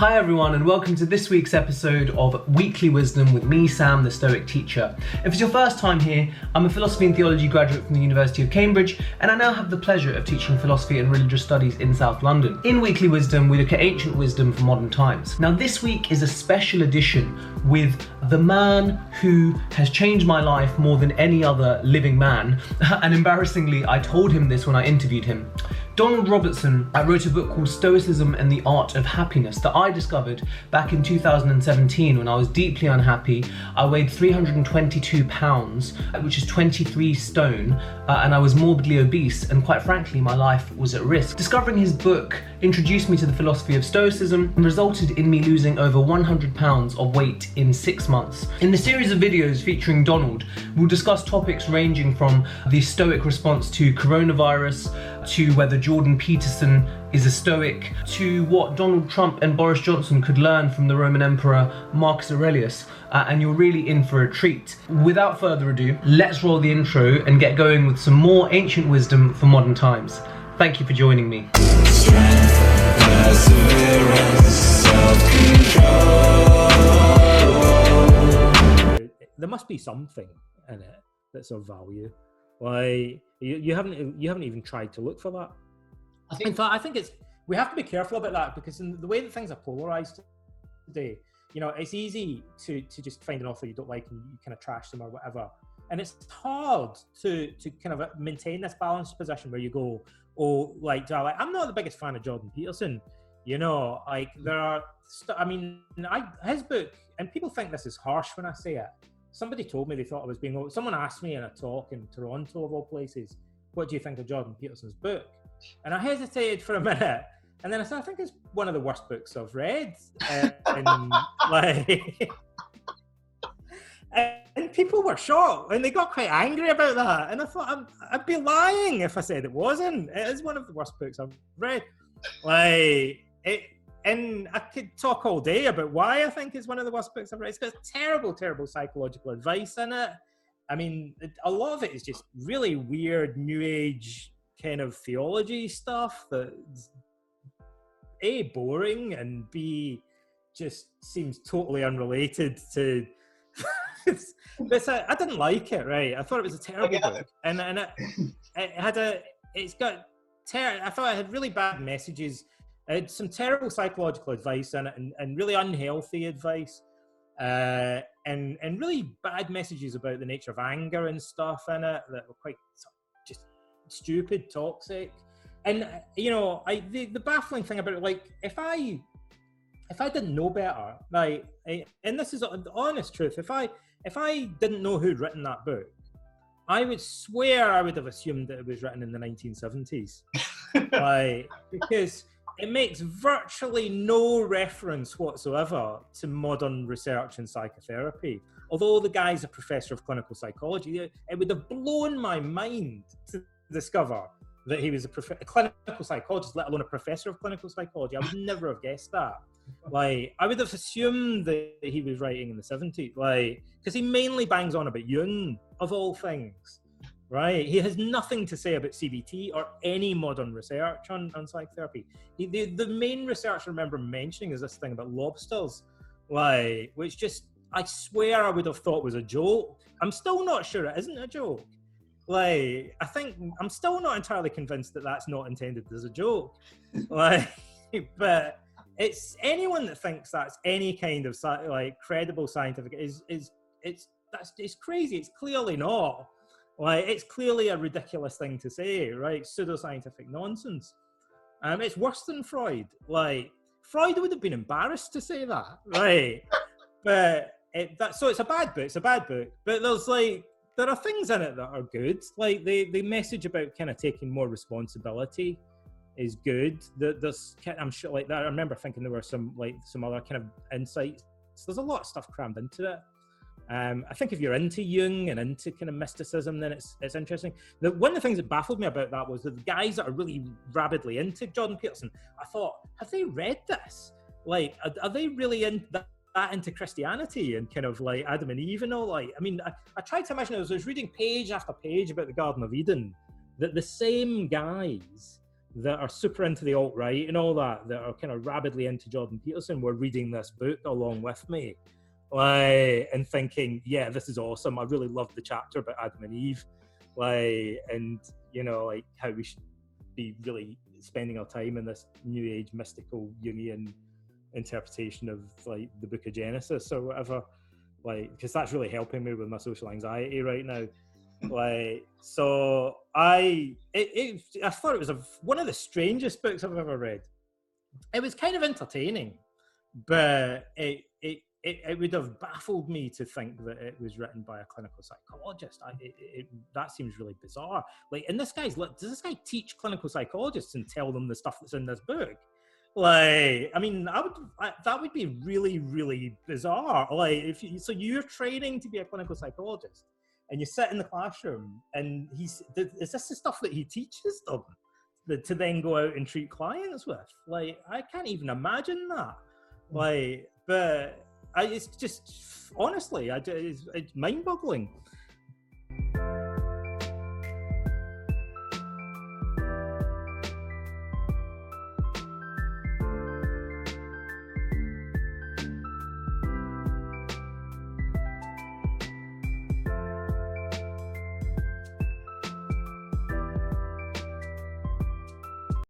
Hi everyone, and welcome to this week's episode of Weekly Wisdom with me, Sam, the Stoic teacher. If it's your first time here, I'm a philosophy and theology graduate from the University of Cambridge, and I now have the pleasure of teaching philosophy and religious studies in South London. In Weekly Wisdom, we look at ancient wisdom for modern times. Now this week is a special edition with the man who has changed my life more than any other living man, and embarrassingly, I told him this when I interviewed him. Donald Robertson wrote a book called Stoicism and the Art of Happiness that I discovered back in 2017 when I was deeply unhappy. I weighed 322 pounds, which is 23 stone, and I was morbidly obese, and quite frankly, my life was at risk. Discovering his book introduced me to the philosophy of Stoicism and resulted in me losing over 100 pounds of weight in 6 months. In the series of videos featuring Donald, we'll discuss topics ranging from the Stoic response to coronavirus, to whether Jordan Peterson is a Stoic, to what Donald Trump and Boris Johnson could learn from the Roman Emperor Marcus Aurelius, and you're really in for a treat. Without further ado, let's roll the intro and get going with some more ancient wisdom for modern times. Thank you for joining me. Strength, perseverance, self-control. There must be something in it that's of value. Like you haven't even tried to look for that. In fact, I think we have to be careful about that, because in the way that things are polarized today, it's easy to just find an author you don't like and you kind of trash them or whatever, and it's hard to kind of maintain this balanced position where you go, I'm not the biggest fan of Jordan Peterson, there are his book, and people think this is harsh when I say it. Somebody told me they thought I was being... Someone asked me in a talk in Toronto, of all places, what do you think of Jordan Peterson's book? And I hesitated for a minute, and then I said, I think it's one of the worst books I've read. And people were shocked, and they got quite angry about that. And I thought, I'd be lying if I said it wasn't. It is one of the worst books I've read. And I could talk all day about why I think it's one of the worst books I've read. It's got terrible, terrible psychological advice in it. I mean, a lot of it is just really weird New Age kind of theology stuff that's A, boring, and B, just seems totally unrelated to... I didn't like it, right? I thought it was a terrible book. And I thought it had really bad messages. It had some terrible psychological advice in it, and really unhealthy advice, and really bad messages about the nature of anger and stuff in it that were quite just stupid, toxic. And the baffling thing about it, if I didn't know better, and this is the honest truth, if I didn't know who'd written that book, I would swear I would have assumed that it was written in the 1970s, because it makes virtually no reference whatsoever to modern research in psychotherapy. Although the guy's a professor of clinical psychology, it would have blown my mind to discover that he was a clinical psychologist, let alone a professor of clinical psychology. I would never have guessed that. I would have assumed that he was writing in the 70s, because he mainly bangs on about Jung, of all things. Right, he has nothing to say about CBT or any modern research on psychotherapy. The main research I remember mentioning is this thing about lobsters, which just, I swear I would have thought was a joke. I'm still not sure it isn't a joke. I think I'm still not entirely convinced that that's not intended as a joke. But it's anyone that thinks that's any kind of credible scientific it's crazy. It's clearly not. It's clearly a ridiculous thing to say, right? Pseudoscientific nonsense. It's worse than Freud. Freud would have been embarrassed to say that, right? But so it's a bad book. It's a bad book. But there are things in it that are good. The message about kind of taking more responsibility is good. I'm sure that. I remember thinking there were some other kind of insights. So there's a lot of stuff crammed into it. I think if you're into Jung and into kind of mysticism, then it's interesting. One of the things that baffled me about that was that the guys that are really rabidly into Jordan Peterson, I thought, have they read this? Are they really that into Christianity and kind of Adam and Eve and all? I tried to imagine, I was reading page after page about the Garden of Eden, that the same guys that are super into the alt-right and all that are kind of rabidly into Jordan Peterson were reading this book along with me, like, and thinking, yeah, this is awesome. I really loved the chapter about Adam and Eve, like, and like how we should be really spending our time in this new age mystical Jungian interpretation of like the book of Genesis or whatever, like, because that's really helping me with my social anxiety right now. Like, so I thought it was one of the strangest books I've ever read. It was kind of entertaining, but it would have baffled me to think that it was written by a clinical psychologist. That seems really bizarre. Like, and does this guy teach clinical psychologists and tell them the stuff that's in this book? Like, I mean, that would be really, really bizarre. Like, so you're training to be a clinical psychologist, and you sit in the classroom, and is this the stuff that he teaches them to then go out and treat clients with? Like, I can't even imagine that. Like, but it's just, honestly, it's mind-boggling.